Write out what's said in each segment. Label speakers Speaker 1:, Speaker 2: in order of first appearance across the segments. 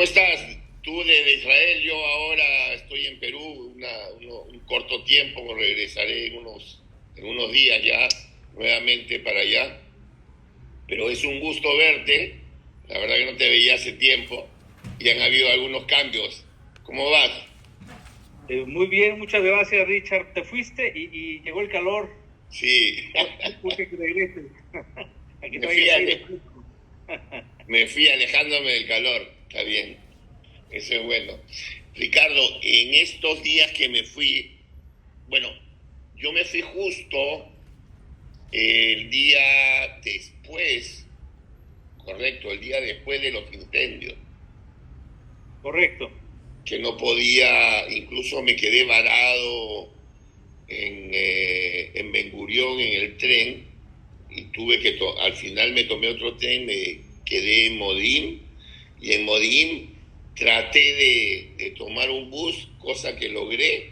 Speaker 1: ¿Cómo estás? Tú de Israel, yo ahora estoy en Perú, un corto tiempo, regresaré en unos días ya nuevamente para allá. Pero es un gusto verte, la verdad que no te veía hace tiempo y han habido algunos cambios. ¿Cómo vas?
Speaker 2: Muy bien, muchas gracias, Richard. Te fuiste y llegó el calor.
Speaker 1: Sí,
Speaker 2: Urge que regreses. Aquí
Speaker 1: me
Speaker 2: todavía
Speaker 1: fui,
Speaker 2: es aire fresco.
Speaker 1: me fui alejándome del calor, está bien, eso es bueno. Ricardo, en estos días que me fui, bueno, yo me fui justo el día después, correcto, el día después de los incendios,
Speaker 2: Correcto.
Speaker 1: que no podía, incluso me quedé varado en Ben Gurión en el tren y tuve que, al final me tomé otro tren, me quedé en Modín y en Modín traté de tomar un bus, cosa que logré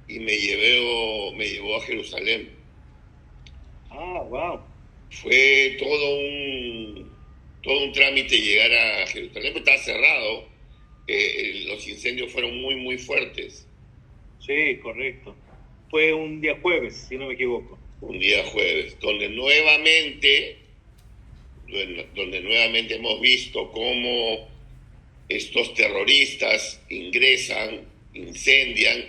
Speaker 1: y me llevó a Jerusalén.
Speaker 2: Ah, wow.
Speaker 1: Fue todo un trámite llegar a Jerusalén, porque estaba cerrado. Los incendios fueron muy, muy fuertes.
Speaker 2: Sí, correcto. Fue un día jueves, si no me equivoco.
Speaker 1: Un día jueves, donde nuevamente hemos visto cómo estos terroristas ingresan, incendian,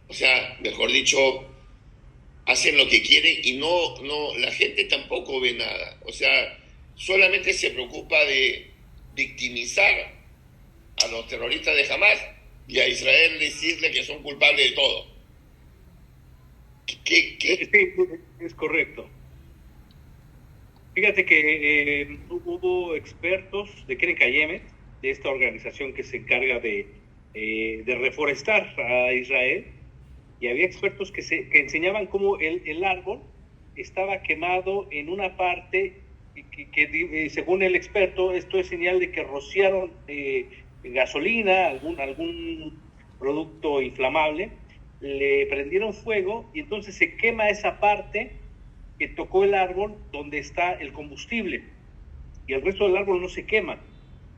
Speaker 1: o sea, mejor dicho, hacen lo que quieren y no, la gente tampoco ve nada. O sea, solamente se preocupa de victimizar a los terroristas de Hamas y a Israel decirle que son culpables de todo. ¿Qué?
Speaker 2: Sí, es correcto. Fíjate que hubo expertos de Keren Kayemet, de esta organización que se encarga de reforestar a Israel, y había expertos que enseñaban cómo el árbol estaba quemado en una parte según el experto, esto es señal de que rociaron gasolina, algún producto inflamable, le prendieron fuego y entonces se quema esa parte que tocó el árbol donde está el combustible y el resto del árbol no se quema.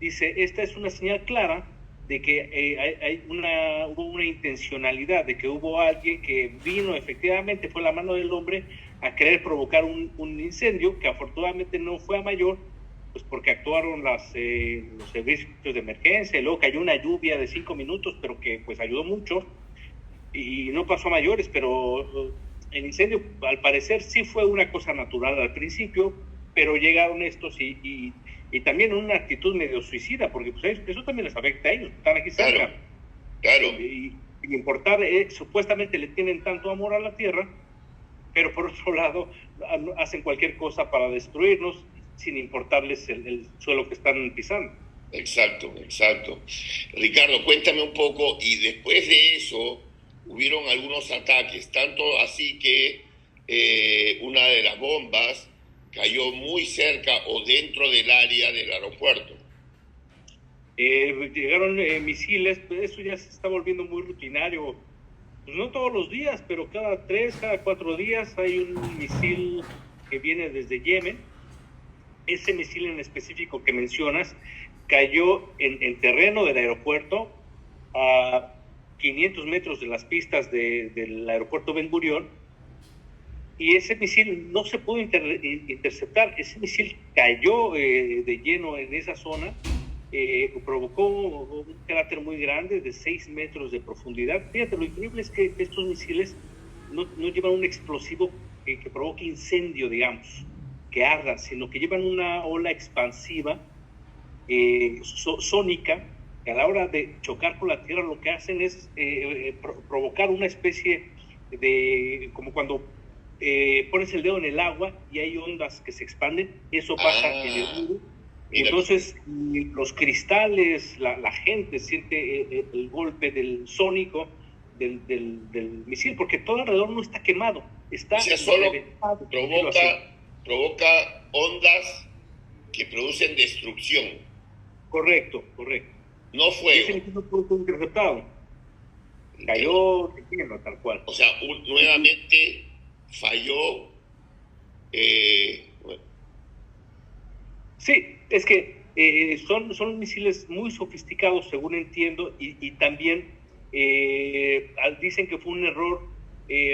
Speaker 2: Dice, esta es una señal clara de que hubo una intencionalidad, de que hubo alguien que vino, efectivamente, fue la mano del hombre a querer provocar un incendio que afortunadamente no fue a mayor, pues porque actuaron los servicios de emergencia, y luego cayó una lluvia de 5 minutos, pero que pues ayudó mucho, y no pasó a mayores, pero el incendio al parecer sí fue una cosa natural al principio, pero llegaron estos y también una actitud medio suicida, porque pues eso también les afecta a ellos, están aquí
Speaker 1: Claro,
Speaker 2: cerca,
Speaker 1: claro.
Speaker 2: y sin importar, supuestamente le tienen tanto amor a la tierra, pero por otro lado hacen cualquier cosa para destruirnos sin importarles el suelo que están pisando.
Speaker 1: Exacto, exacto. Ricardo, cuéntame un poco, y después de eso hubieron algunos ataques, tanto así que una de las bombas cayó muy cerca o dentro del área del aeropuerto.
Speaker 2: Llegaron misiles, pues eso ya se está volviendo muy rutinario. Pues no todos los días, pero cada 3, cada 4 días hay un misil que viene desde Yemen. Ese misil en específico que mencionas cayó en terreno del aeropuerto a 500 metros de las pistas del aeropuerto Ben Gurión, y ese misil no se pudo interceptar. Ese misil cayó de lleno en esa zona, provocó un cráter muy grande de 6 metros de profundidad. Fíjate, lo increíble es que estos misiles no llevan un explosivo que provoque incendio, digamos, que arda, sino que llevan una ola expansiva sónica, que a la hora de chocar con la tierra lo que hacen es provocar una especie de, como cuando pones el dedo en el agua y hay ondas que se expanden, eso pasa en el
Speaker 1: Ah,
Speaker 2: mundo. Y
Speaker 1: mira,
Speaker 2: entonces los cristales, la gente siente el golpe del sónico del misil, porque todo alrededor no está quemado,
Speaker 1: o
Speaker 2: está
Speaker 1: sea, solo
Speaker 2: reventado, por decirlo así.
Speaker 1: provoca ondas que producen destrucción,
Speaker 2: Correcto, correcto.
Speaker 1: no
Speaker 2: Y ese
Speaker 1: fuego.
Speaker 2: misil no fue interceptado,
Speaker 1: Interesante.
Speaker 2: cayó de tierra tal cual.
Speaker 1: O sea, nuevamente falló. Bueno,
Speaker 2: Sí, es que son misiles muy sofisticados, según entiendo, y también dicen que fue un error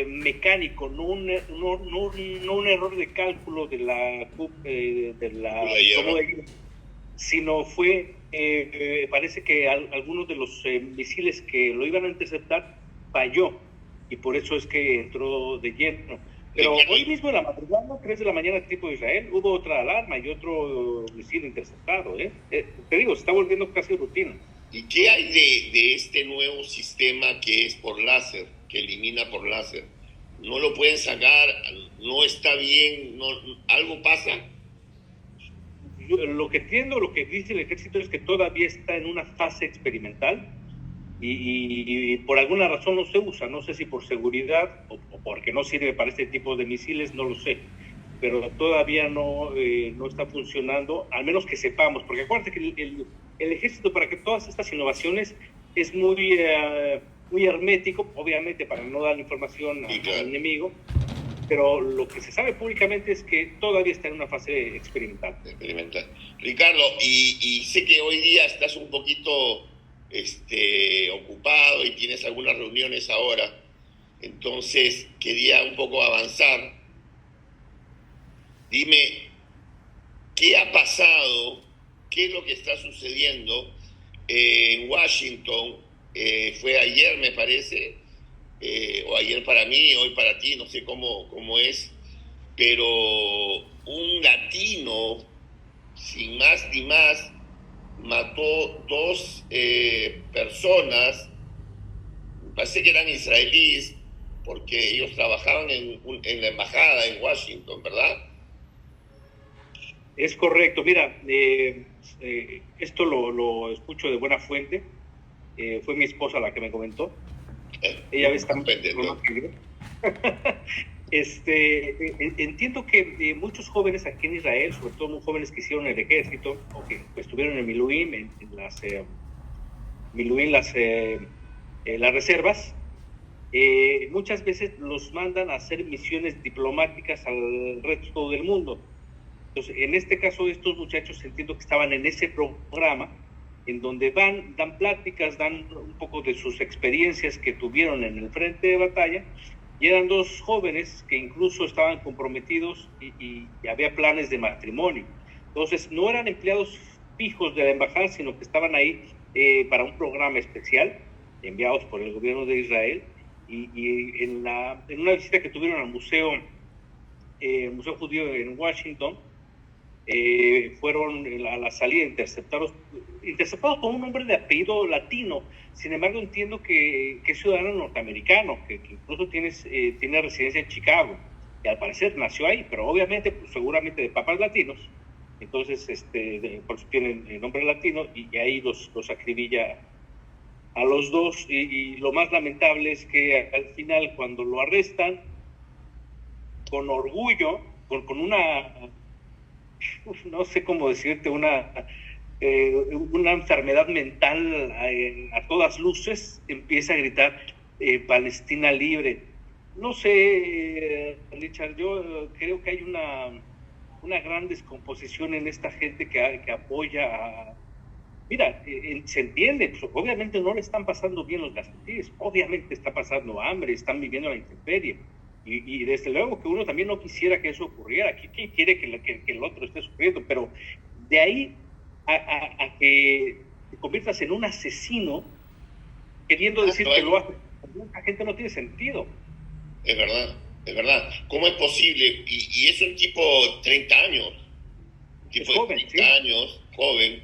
Speaker 2: mecánico, no un error de cálculo de la tomo de hierro, sino parece que algunos de los misiles que lo iban a interceptar falló, y por eso es que entró de lleno. Pero hoy mismo en la madrugada, 3 de la mañana, tipo de Israel, hubo otra alarma y otro misil interceptado. Te digo, se está volviendo casi rutina.
Speaker 1: ¿Y qué hay de este nuevo sistema que es por láser, que elimina por láser? ¿No lo pueden sacar? ¿No está bien? ¿Algo pasa?
Speaker 2: Lo que entiendo, lo que dice el ejército es que todavía está en una fase experimental y por alguna razón no se usa. No sé si por seguridad o porque no sirve para este tipo de misiles, no lo sé. Pero todavía no está funcionando, al menos que sepamos. Porque acuérdate que el ejército, para que todas estas innovaciones, es muy hermético, obviamente, para no dar información al enemigo. Pero lo que se sabe públicamente es que todavía está en una fase experimental.
Speaker 1: Ricardo, y sé que hoy día estás un poquito ocupado y tienes algunas reuniones ahora, entonces quería un poco avanzar. Dime, ¿qué ha pasado? ¿Qué es lo que está sucediendo en Washington? Fue ayer, me parece, o ayer para mí, hoy para ti, no sé cómo es, pero un latino, sin más ni más, mató 2 personas, parece que eran israelíes, porque ellos trabajaban en la embajada en Washington, ¿verdad?
Speaker 2: Es correcto. Mira, esto lo escucho de buena fuente. Fue mi esposa la que me comentó. Ella ve tan que yo. Entiendo que muchos jóvenes aquí en Israel, sobre todo muy jóvenes que hicieron el ejército o que estuvieron en Miluim, en las reservas, muchas veces los mandan a hacer misiones diplomáticas al resto del mundo. Entonces, en este caso, estos muchachos entiendo que estaban en ese programa en donde dan pláticas, dan un poco de sus experiencias que tuvieron en el frente de batalla, y eran 2 jóvenes que incluso estaban comprometidos y había planes de matrimonio. Entonces, no eran empleados fijos de la embajada, sino que estaban ahí para un programa especial, enviados por el gobierno de Israel, y en una visita que tuvieron al Museo Judío en Washington, fueron a la salida interceptados por un hombre de apellido latino. Sin embargo, entiendo que es ciudadano norteamericano, que incluso tiene residencia en Chicago, y al parecer nació ahí, pero obviamente, pues, seguramente de papás latinos. Entonces, por eso tienen el nombre latino, y ahí los acribilla a los 2, y lo más lamentable es que al final, cuando lo arrestan, con orgullo, con una, no sé cómo decirte, una enfermedad mental a todas luces, empieza a gritar Palestina libre. No sé, Richard, yo creo que hay una gran descomposición en esta gente que apoya a... Mira, se entiende, pues, obviamente no le están pasando bien los gazatíes, obviamente está pasando hambre, están viviendo la intemperie. Y desde luego que uno también no quisiera que eso ocurriera. ¿Quién quiere que el otro esté sufriendo? Pero de ahí a que te conviertas en un asesino queriendo decir que lo hace, la gente no tiene sentido.
Speaker 1: Es verdad. ¿Cómo es posible? Y es un tipo de 30 años. Un tipo de joven, 30 ¿sí? años, joven.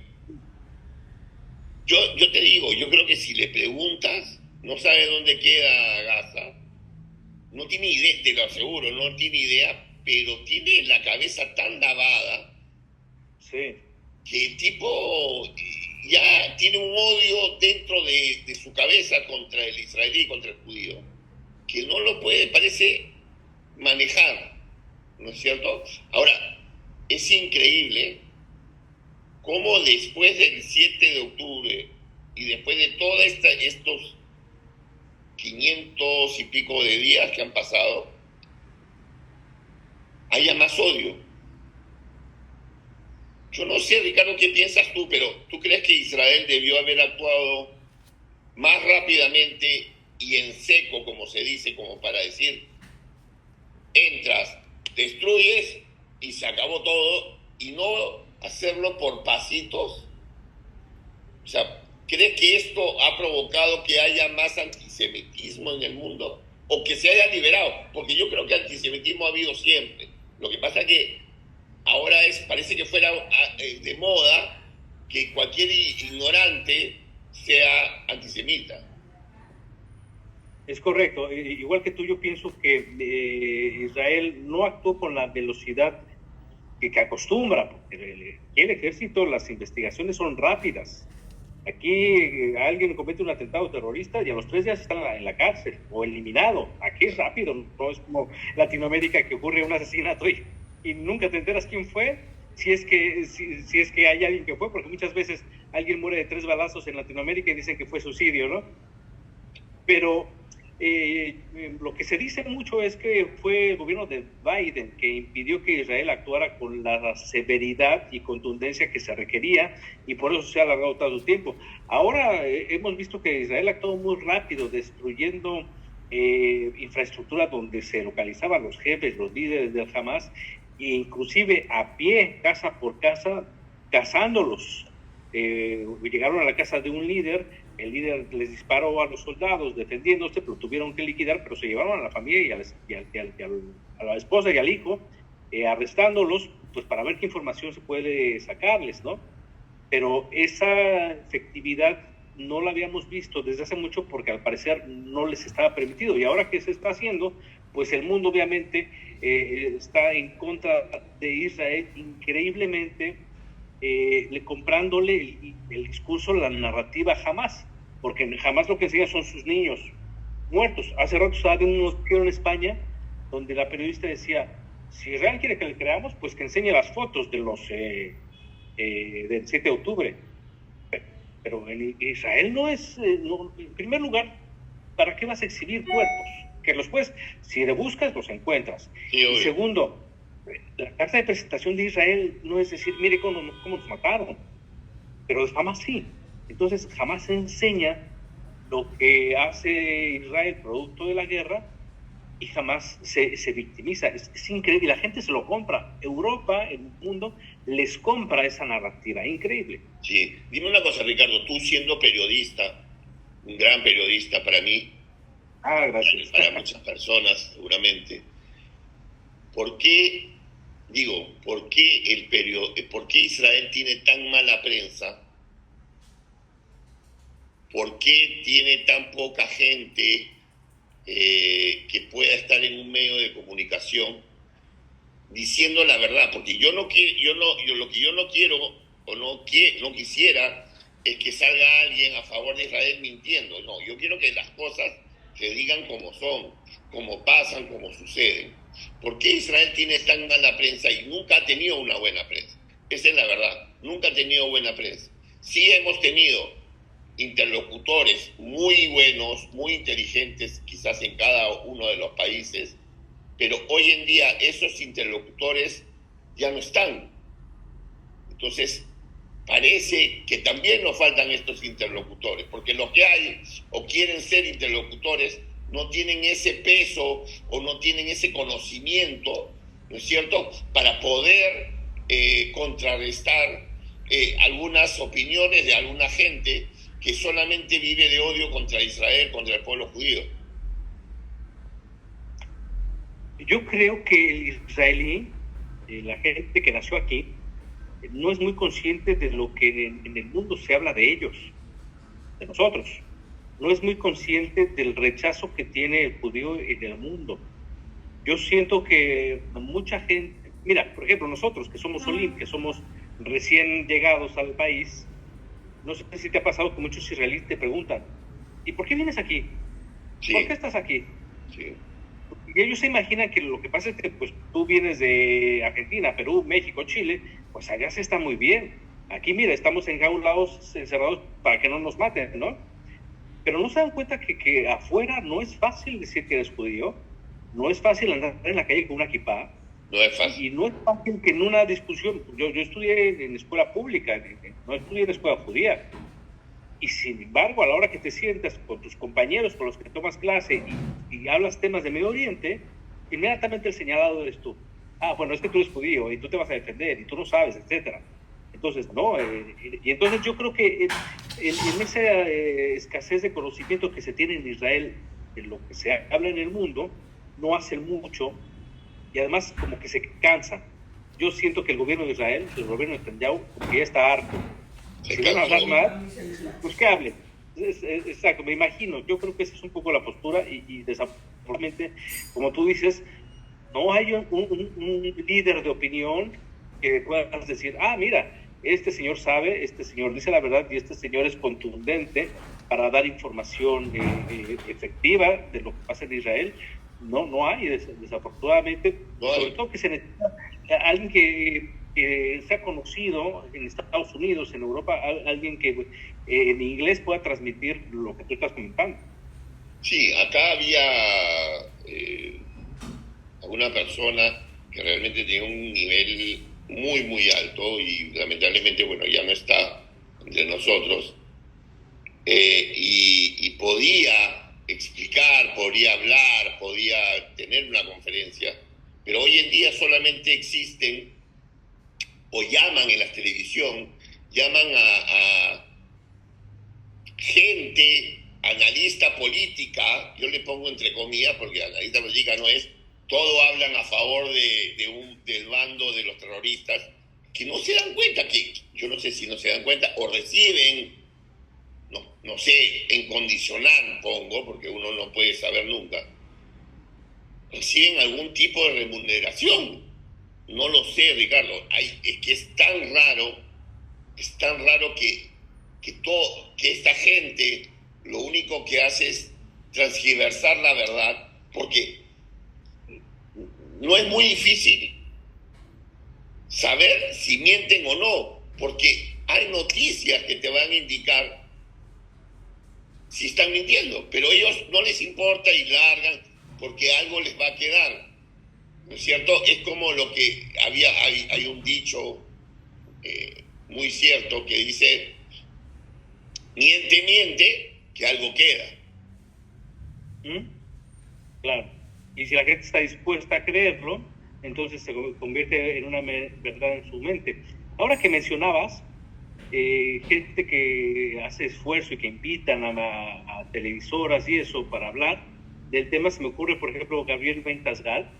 Speaker 1: Yo te digo, yo creo que si le preguntas, no sabe dónde queda Gaza. No tiene idea, te lo aseguro, no tiene idea, pero tiene la cabeza tan lavada,
Speaker 2: sí,
Speaker 1: que el tipo ya tiene un odio dentro de su cabeza contra el israelí, contra el judío, que no lo puede, parece, manejar, ¿no es cierto? Ahora, es increíble cómo después del 7 de octubre y después de todos estos 500 y pico de días que han pasado, haya más odio. Yo no sé, Ricardo, qué piensas tú, pero ¿tú crees que Israel debió haber actuado más rápidamente y en seco, como se dice, como para decir, entras, destruyes y se acabó todo, y no hacerlo por pasitos? O sea, ¿crees que esto ha provocado que haya más antisemitismo en el mundo? ¿O que se haya liberado? Porque yo creo que antisemitismo ha habido siempre. Lo que pasa es que ahora parece que fuera de moda que cualquier ignorante sea antisemita.
Speaker 2: Es correcto. Igual que tú, yo pienso que Israel no actuó con la velocidad que acostumbra, porque el ejército, las investigaciones son rápidas. Aquí alguien comete un atentado terrorista y a los 3 días está en la cárcel o eliminado. Aquí es rápido, no es como Latinoamérica, que ocurre un asesinato y nunca te enteras quién fue, si es que hay alguien que fue, porque muchas veces alguien muere de 3 balazos en Latinoamérica y dicen que fue suicidio, ¿no? Pero lo que se dice mucho es que fue el gobierno de Biden que impidió que Israel actuara con la severidad y contundencia que se requería, y por eso se ha alargado tanto tiempo. Ahora hemos visto que Israel actuó muy rápido, destruyendo infraestructura donde se localizaban los jefes, los líderes del Hamas, e inclusive a pie, casa por casa, cazándolos. Llegaron a la casa de un líder. El líder les disparó a los soldados defendiéndose, pero tuvieron que liquidar, pero se llevaron a la familia a la esposa y al hijo, arrestándolos, pues para ver qué información se puede sacarles, ¿no? Pero esa efectividad no la habíamos visto desde hace mucho, porque al parecer no les estaba permitido, y ahora que se está haciendo, pues el mundo obviamente está en contra de Israel increíblemente, comprándole el discurso, la narrativa jamás, porque jamás lo que enseña son sus niños muertos. Hace rato estaba viendo un noticiero en España donde la periodista decía, si Israel quiere que le creamos, pues que enseñe las fotos de los del 7 de octubre. Pero en Israel no es, no, en primer lugar, ¿para qué vas a exhibir cuerpos? Que los puedes, si le buscas, los encuentras.
Speaker 1: Sí,
Speaker 2: y segundo, la carta de presentación de Israel no es decir, mire cómo nos mataron, pero jamás sí. Entonces jamás se enseña lo que hace Israel producto de la guerra, y jamás se victimiza. Es increíble, la gente se lo compra. Europa, el mundo, les compra esa narrativa, increíble.
Speaker 1: Sí, dime una cosa, Ricardo, tú siendo periodista, un gran periodista para mí,
Speaker 2: gracias.
Speaker 1: para muchas personas seguramente, ¿por qué Israel tiene tan mala prensa? ¿Por qué tiene tan poca gente que pueda estar en un medio de comunicación diciendo la verdad? Porque lo que yo no quiero o no quisiera es que salga alguien a favor de Israel mintiendo. No, yo quiero que las cosas se digan como son, como pasan, como suceden. ¿Por qué Israel tiene tan mala prensa y nunca ha tenido una buena prensa? Esa es la verdad, nunca ha tenido buena prensa. Sí hemos tenido interlocutores muy buenos, muy inteligentes, quizás en cada uno de los países, pero hoy en día esos interlocutores ya no están. Entonces, parece que también nos faltan estos interlocutores, porque los que hay o quieren ser interlocutores no tienen ese peso o no tienen ese conocimiento, ¿no es cierto?, para poder contrarrestar algunas opiniones de alguna gente que solamente vive de odio contra Israel, contra el pueblo judío.
Speaker 2: Yo creo que el israelí, la gente que nació aquí, no es muy consciente de lo que en el mundo se habla de ellos, de nosotros. No es muy consciente del rechazo que tiene el judío en el mundo. Yo siento que mucha gente, mira, por ejemplo, nosotros que somos Olim, que somos recién llegados al país, no sé si te ha pasado que muchos israelíes te preguntan, ¿y por qué vienes aquí?
Speaker 1: Sí.
Speaker 2: ¿Por qué estás aquí?
Speaker 1: Sí.
Speaker 2: Y ellos se imaginan que lo que pasa es que pues, tú vienes de Argentina, Perú, México, Chile, pues allá se está muy bien. Aquí, mira, estamos enjaulados, encerrados para que no nos maten, ¿no? Pero no se dan cuenta que afuera no es fácil decir que eres judío, no es fácil andar en la calle con una kipá,
Speaker 1: No es fácil.
Speaker 2: Y no es fácil que en una discusión, yo estudié en escuela pública, no estudié en escuela judía, y sin embargo, a la hora que te sientas con tus compañeros con los que tomas clase y hablas temas de Medio Oriente, inmediatamente el señalado eres tú. Ah, bueno, es que tú eres judío y tú te vas a defender y tú no sabes, etcétera. Entonces, no, y entonces yo creo que en esa escasez de conocimiento que se tiene en Israel, en lo que se habla en el mundo, no hacen mucho y además como que se cansan. Yo siento que el gobierno de Israel, el gobierno de Netanyahu, como que ya está harto.
Speaker 1: Se
Speaker 2: Si van a hablar
Speaker 1: cansó.
Speaker 2: mal, pues que hablen. Exacto, me imagino. Yo creo que esa es un poco la postura y desafortunadamente, como tú dices, no hay un líder de opinión que puedas decir, ah, mira, este señor sabe, este señor dice la verdad y este señor es contundente para dar información efectiva de lo que pasa en Israel. No, no hay, desafortunadamente,
Speaker 1: No hay.
Speaker 2: sobre todo que se necesita alguien que sea conocido en Estados Unidos, en Europa, alguien que en inglés pueda transmitir lo que tú estás comentando.
Speaker 1: Sí, acá había una persona que realmente tenía un nivel muy, muy alto y lamentablemente, bueno, ya no está entre nosotros. Y podía explicar, podía hablar, podía tener una conferencia, pero hoy en día solamente existen o llaman en la televisión, llaman a gente, analista política, yo le pongo entre comillas porque analista política no es, todo hablan a favor del bando de los terroristas, que no se dan cuenta, que yo no sé si no se dan cuenta o reciben, no sé, en condicional pongo, porque uno no puede saber nunca, reciben algún tipo de remuneración. No lo sé, Ricardo. Es que es tan raro que esta gente lo único que hace es transgiversar la verdad, porque no es muy difícil saber si mienten o no, porque hay noticias que te van a indicar si están mintiendo, pero a ellos no les importa y largan porque algo les va a quedar, ¿no es cierto? Es como lo que hay un dicho muy cierto que dice, miente, miente, que algo queda.
Speaker 2: ¿Mm? Claro. Y si la gente está dispuesta a creerlo, entonces se convierte en una verdad en su mente. Ahora que mencionabas, gente que hace esfuerzo y que invitan a televisoras y eso para hablar del tema, se me ocurre, por ejemplo, Gabriel Ventasgal,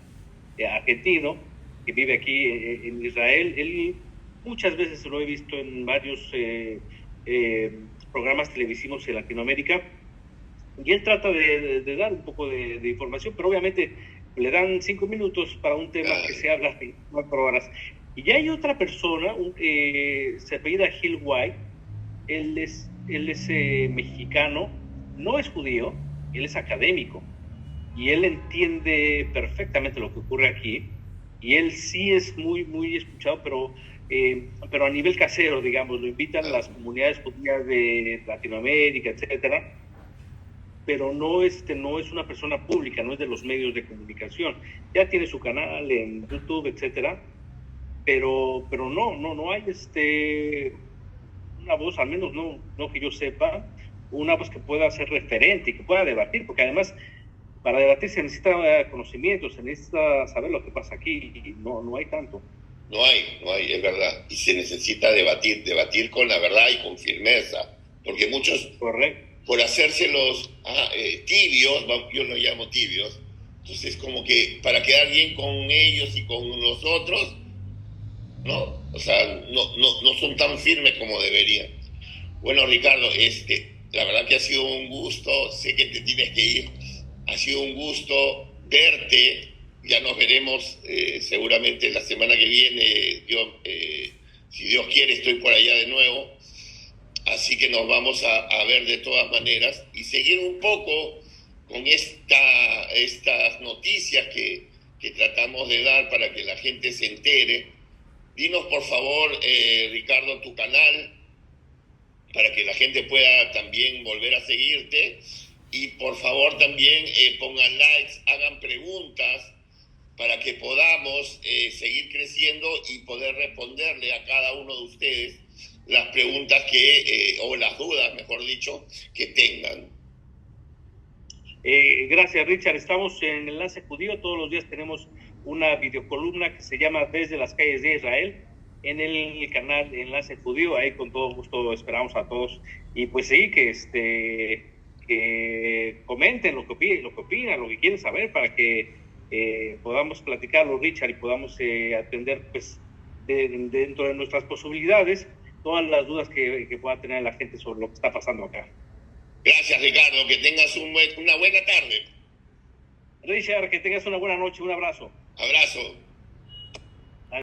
Speaker 2: argentino, que vive aquí en Israel. Él muchas veces lo he visto en varios programas televisivos en Latinoamérica y él trata de dar un poco de información, pero obviamente le dan 5 minutos para un tema que se habla 4 horas. Y ya hay otra persona, se apellida Gil White, él es mexicano, no es judío, él es académico y él entiende perfectamente lo que ocurre aquí y él sí es muy, muy escuchado, pero a nivel casero, digamos, lo invitan a las comunidades judías de Latinoamérica, etcétera, pero no es una persona pública, no es de los medios de comunicación. Ya tiene su canal en YouTube, etcétera, pero no hay una voz, al menos no que yo sepa, una voz que pueda ser referente y que pueda debatir, porque además para debatir se necesita conocimiento, se necesita saber lo que pasa aquí y no hay tanto.
Speaker 1: No hay, es verdad. Y se necesita debatir con la verdad y con firmeza, porque muchos,
Speaker 2: Correcto.
Speaker 1: por hacérselos tibios, yo los llamo tibios, entonces como que para quedar bien con ellos y con nosotros, ¿no? O sea, no son tan firmes como deberían. Bueno, Ricardo, la verdad que ha sido un gusto, sé que te tienes que ir, ha sido un gusto verte, ya nos veremos seguramente la semana que viene, si Dios quiere estoy por allá de nuevo, así que nos vamos a ver de todas maneras y seguir un poco con estas noticias que tratamos de dar para que la gente se entere. Dinos por favor, Ricardo, tu canal, para que la gente pueda también volver a seguirte y por favor también pongan likes, hagan preguntas para que podamos seguir creciendo y poder responderle a cada uno de ustedes las preguntas o las dudas, mejor dicho, que tengan.
Speaker 2: Gracias, Richard. Estamos en Enlace Judío. Todos los días tenemos una videocolumna que se llama Desde las calles de Israel en el canal Enlace Judío. Ahí con todo gusto esperamos a todos. Y pues sí, que comenten lo que opinan, lo que quieren saber, para que podamos platicarlo, Richard, y podamos atender pues dentro de nuestras posibilidades todas las dudas que pueda tener la gente sobre lo que está pasando acá.
Speaker 1: Gracias, Ricardo. Que tengas una buena tarde.
Speaker 2: Richard, que tengas una buena noche. Un abrazo.
Speaker 1: Abrazo.